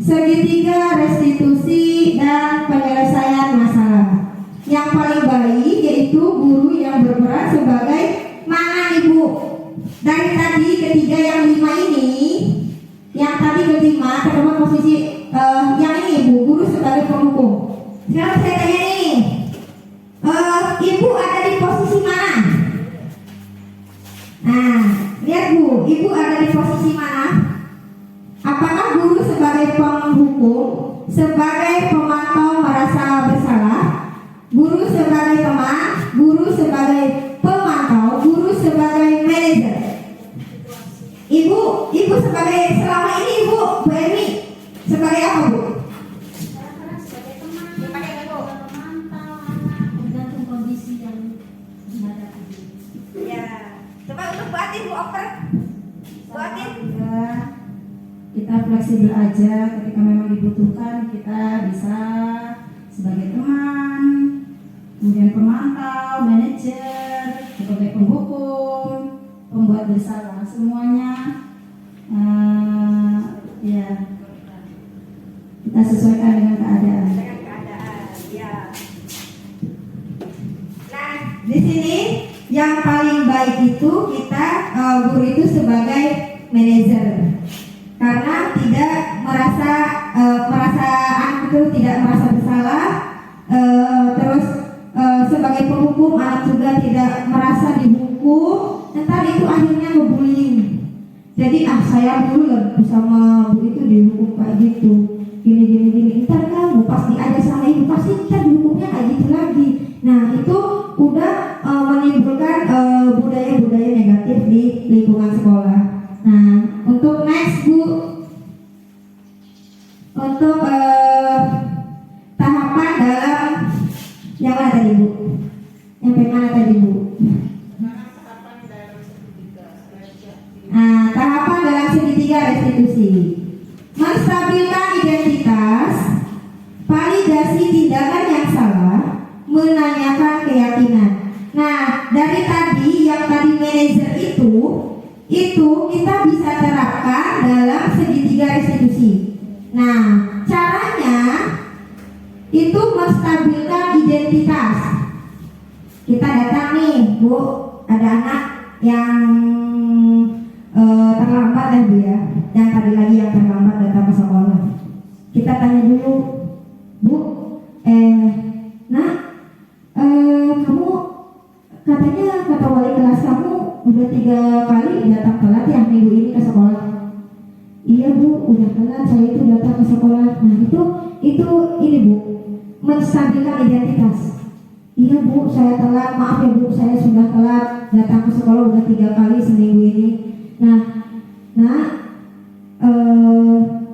segitiga restitusi dan penyelesaian masalah. Yang paling baik yaitu guru yang berperan sebagai mana Ibu? Dari tadi ketiga yang 5 ini, yang tadi kelima terdapat posisi yang ini Ibu, guru sebagai penghukum. Sekarang saya tanya nih, Ibu ada di posisi mana? Nah, lihat Bu, Ibu ada di posisi mana? Apakah guru sebagai penghukum, sebagai pemantau merasa bersalah, guru sebagai teman, guru sebagai pemantau, guru sebagai manajer? Ibu sebagai selama ini Ibu, Bu Emi sebagai apa Bu? Sebagai teman, memantau anak tergantung kondisi yang dihadapi. Ya, coba untuk Bu Atin, Bu Oper. Bu Atin. Kita fleksibel aja, ketika memang dibutuhkan kita bisa sebagai teman, kemudian pemantau, manajer, sebagai penghukum, pembuat bersalah, semuanya ya kita sesuaikan dengan keadaan. Ya. Nah, di sini yang paling baik itu kita guru itu sebagai manajer. Karena tidak merasa anak itu tidak merasa bersalah, terus sebagai penghukum anak juga tidak merasa dihukum, ntar itu akhirnya ngebullying. Jadi saya dulu sama bu itu dihukum kayak gitu, gini, ntar kamu pas diajak sama ibu pasti kita dihukumnya kayak gitu lagi. Nah, itu udah menimbulkan budaya-budaya negatif di lingkungan sekolah. Nah, untuk next Bu, untuk tahapan dalam yang mana tadi Bu? Yang mana tadi Bu? Nah, tahapan dalam segitiga restitusi. Menstabilkan identitas, validasi tindakan yang salah, menanyakan keyakinan. Nah, dari tadi yang tadi manajer itu kita bisa terapkan dalam segitiga restitusi. Nah, caranya itu menstabilkan identitas. Kita datang nih, Bu, ada anak yang terlambat ya Bu ya, yang tadi lagi yang terlambat datang ke sekolah. Kita tanya dulu, Bu, nak, kamu katanya kata wali kelas kamu udah 3 kali datang telat ya minggu ini ke sekolah. Iya Bu, udah telat, saya itu datang ke sekolah. Nah itu ini Bu, menstabilkan identitas. Iya Bu, saya telat, maaf ya Bu, saya sudah telat datang ke sekolah udah 3 kali seminggu ini. Nah,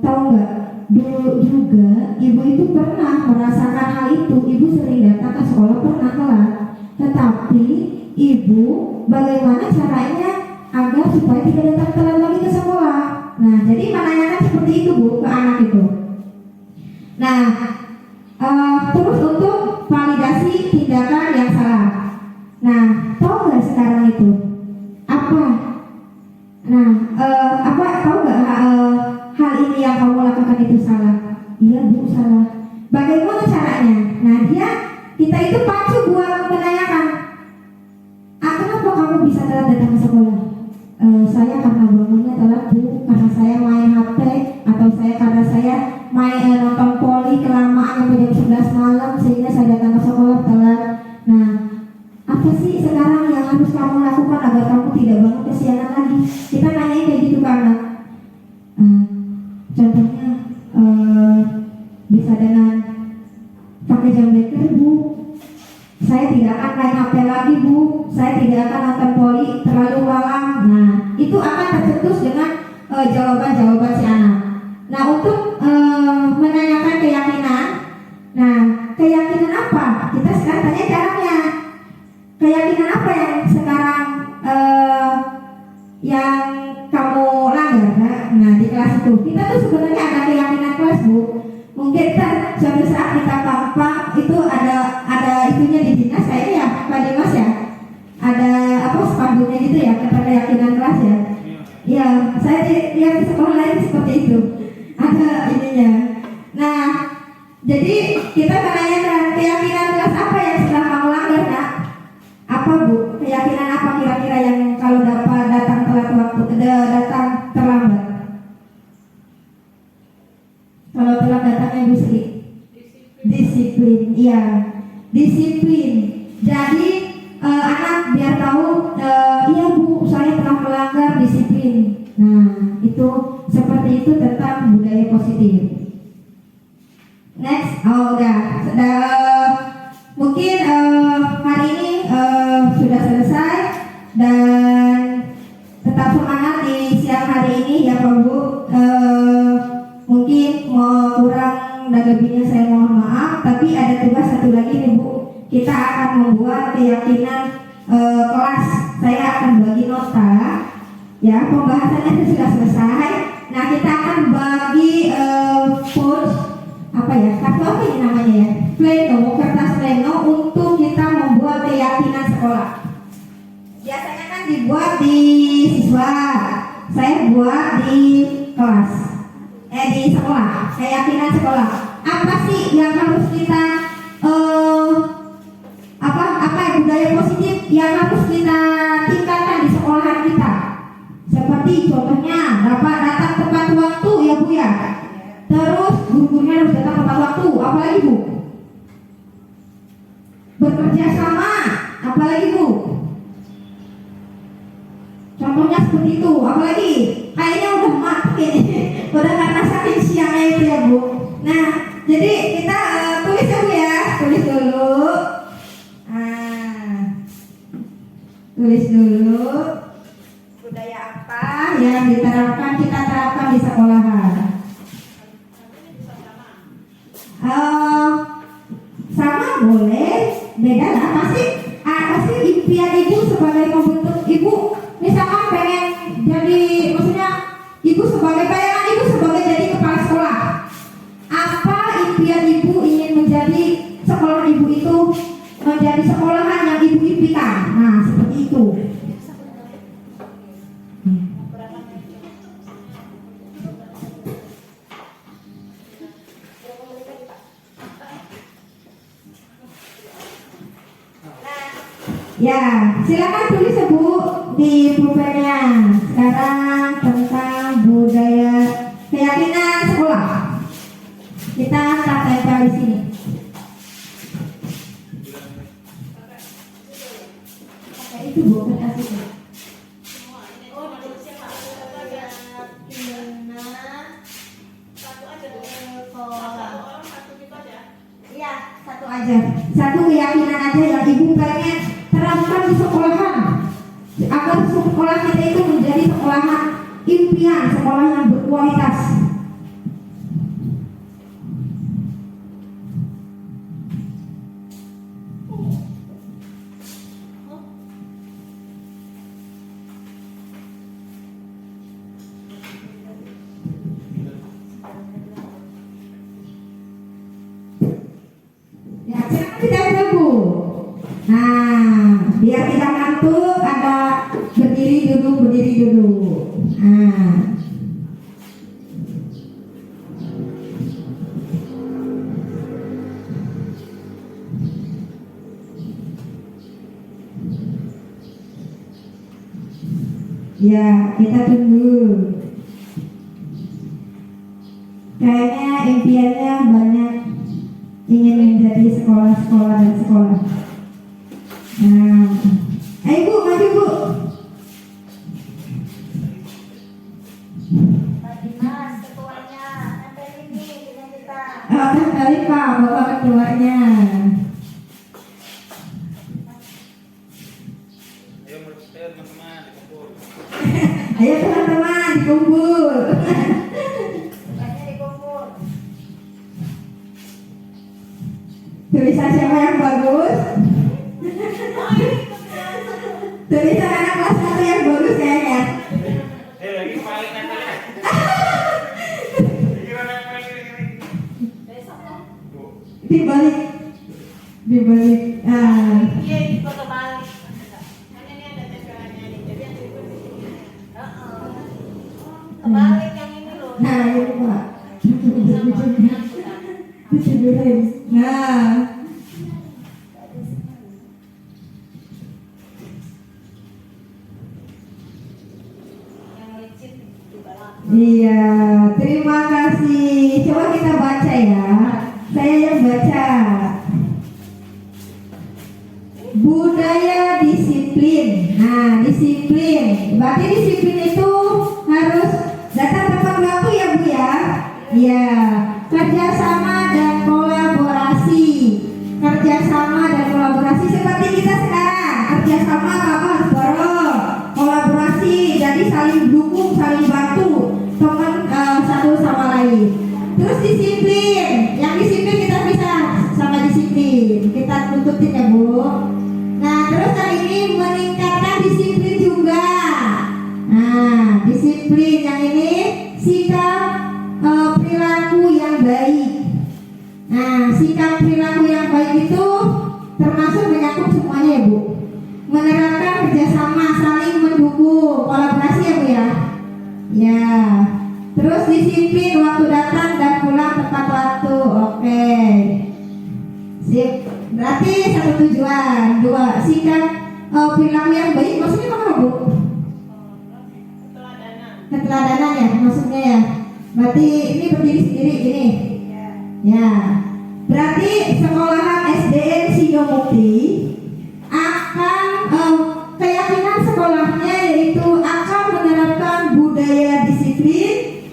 tahu nggak? Dulu juga ibu itu pernah merasakan hal itu. Ibu sering datang ke sekolah pernah telat. Tetapi ibu bagaimana caranya agar supaya tidak datang telat lagi ke sekolah. Nah, jadi menanyakan seperti itu Bu ke anak itu. Nah, terus untuk validasi tindakan yang salah. Nah, tahu nggak sekarang itu apa? Nah, tahu nggak hal ini yang kamu lakukan itu salah? Iya Bu, salah. Bagaimana caranya? Nah, kita itu pacu buat menanyakan. Kenapa kamu bisa telat datang ke sekolah? Saya karena bangunnya telat Bu, karena saya main HP, atau karena saya main nonton poli kelamaan sampai jam 11 malam sehingga saya datang ke sekolah telat. Nah, apa sih sekarang yang harus kamu lakukan agar kamu tidak bangun kesiangan lagi? Kita nanya kayak gitu ke anak. Contohnya bisa dengan pakai jam beker Bu. Saya tidak akan main HP lagi Bu. Saya tidak akan nonton poli terlalu malam. Nah, itu akan tercetus dengan jawaban-jawaban si anak. Nah, untuk menanyakan keyakinan. Nah, keyakinan apa? Kita sekarang tanya caranya. Keyakinan apa yang sekarang yang kamu langgar? Nah, di kelas itu kita tuh sebenarnya ada keyakinan kelas Bu. Mungkin suatu saat kita pang itu ada itunya di dinas kayaknya ya Pak Dimas ya. Ada spanduknya gitu ya, keyakinan kelas ya. Iya, saya lihat di sekolah lain seperti itu. Ada ininya. Nah, jadi kita menanyakan keyakinan kelas apa yang sudah kamu langgar Nak? Apa Bu? Keyakinan apa kira-kira yang kalau dapat datang telat waktu, datang terlambat? Kalau telat datangnya Bu Sri? Disiplin. Iya, disiplin. Jadi anak biar tahu, iya Bu, saya telah melanggar disiplin. Nah, itu seperti itu tentang budaya positif. Next, udah. Mungkin hari ini sudah selesai dan tetap semangat di siang hari ini ya Pak Bu. Mungkin mau kurang dan lebihnya saya mohon maaf, tapi ada tugas satu lagi nih Bu. Kita akan membuat keyakinan kelas. Saya akan bagi nota. Ya, pembahasannya itu sudah selesai. Nah, kita akan bagi post kartu apa ini namanya ya? Pleno, kertas pleno untuk kita membuat keyakinan sekolah. Biasanya kan dibuat di siswa. Saya buat di kelas. Di sekolah, keyakinan sekolah. Apa sih yang harus kita budaya positif yang harus kita tingkatkan di sekolahan kita? Seperti contohnya datang tepat waktu ya Bu ya. Terus guru-gurunya harus datang tepat waktu. Apalagi Bu? Bekerja sama. Apalagi Bu? Contohnya seperti itu. Apalagi? Kayaknya udah mati ini. Udah karena saking siangnya itu ya Bu. Nah, jadi kita tulis ya Bu ya. Tulis dulu. Tulis dulu. Budaya apa yang kita terapkan di sekolahan. Ya, silakan tulis ya Bu di pulpennya. Sekarang tentang budaya keyakinan sekolah. Kita tak tempel di sini. Pakai itu Bu, kertas itu. Iya, satu aja. Satu keyakinan aja yang Ibu pengen terapkan di sekolahan. Agar sekolah kita itu menjadi sekolahan impian, sekolah yang berkualitas. Ya, silakan ditempel Bu. Nah, biar tidak ngantuk, ada berdiri duduk. Nah, ya kita tunggu. Kayaknya impiannya banyak, ingin menjadi sekolah dan sekolah. Nah, ayo Bu, maju Bu. Mas, ketuanya, tempel ini dengan kita. Kali Pak, Bapak ketuanya. Ayo teman-teman dikumpul. Ayo teman-teman dikumpul. Tempelnya dikumpul. Tulisan siapa yang bagus? Tulisan anak kelas 1 yang bagus kayaknya. Lagi paling nakal ya. Gimana ini? Besok kan? Bu. Dibalik. Iya, di foto balik. Karena ini ada tempelannya nih, jadi yang dibuat di sini. Kebalik yang ini loh. Nah, ini Pak. Sama orangnya bukan. Ditidurin. Nah, Yang licin di bawah. iya, terima kasih. Coba kita baca ya. Saya yang baca. Budaya disiplin. Nah, disiplin. Berarti disiplin itu harus datang tepat waktu ya Bu ya. Iya. Kerjasama dan kolaborasi. Kerjasama dan kolaborasi seperti kita sekarang. Kerjasama apa harus bareng. Kolaborasi, jadi saling dukung, saling bantu teman satu sama lain. Terus disiplin. Yang disiplin kita bisa sama disiplin. Kita tuntutin ya Bu. Nah, terus yang ini meningkatkan disiplin juga. Nah, disiplin yang ini sikap perilaku yang baik. Nah, sikap perilaku yang baik itu termasuk menyangkut semuanya ya Bu. Menerapkan kerjasama, saling mendukung, kolaborasi ya Bu ya. Ya. Terus disiplin waktu datang dan pulang tepat waktu. Oke. Sip. Berarti satu tujuan. Dua, sikap perilaku yang baik. Maksudnya apa Bu? Keteladanan ya maksudnya ya. Berarti ini berdiri sendiri gini. Ya. Berarti sekolahan SDN Sidomukti akan keyakinan sekolahnya yaitu akan menerapkan budaya disiplin,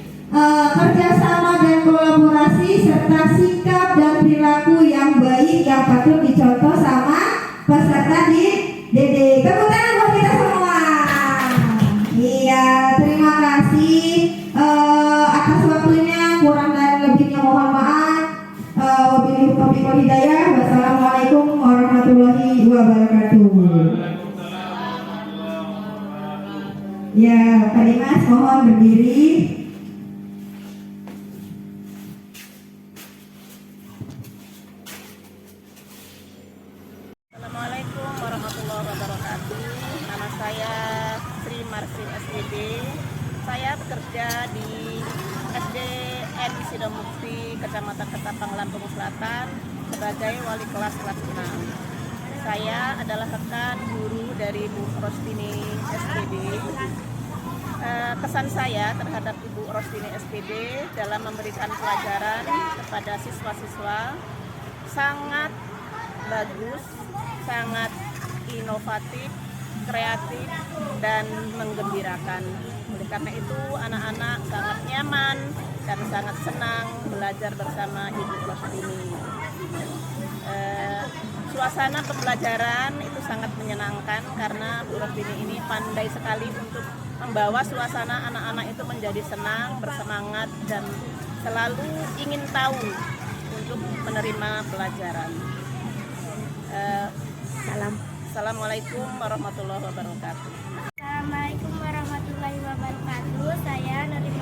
kerjasama dan kolaborasi serta sikap dan perilaku yang baik yang patut dicontoh sama peserta didik. Tepuk tangan buat kita semua. Iya, terima kasih atas waktunya. Kurang dan lebihnya mohon maaf. Wabillahi taufiq wal hidayah. Wassalamualaikum warahmatullahi wabarakatuh. Ya, Pak Dimas mohon berdiri. Assalamualaikum warahmatullahi wabarakatuh. Nama saya Sri Marsin SWD. Saya bekerja di SDN Sidomukti, Kecamatan Ketapang, Lampung Selatan sebagai wali kelas 6. Saya adalah rekan guru dari Bu Rostini SPD. Kesan saya terhadap Ibu Rostini SPD dalam memberikan pelajaran kepada siswa-siswa sangat bagus, sangat inovatif, kreatif, dan menggembirakan. Oleh karena itu anak-anak sangat nyaman dan sangat senang belajar bersama Ibu Rostini. Suasana pembelajaran itu sangat menyenangkan karena Bu Rostini ini pandai sekali untuk membawa suasana anak-anak itu menjadi senang, bersemangat, dan selalu ingin tahu untuk menerima pelajaran. Assalamualaikum warahmatullahi wabarakatuh. Assalamualaikum warahmatullahi wabarakatuh. Saya Nurul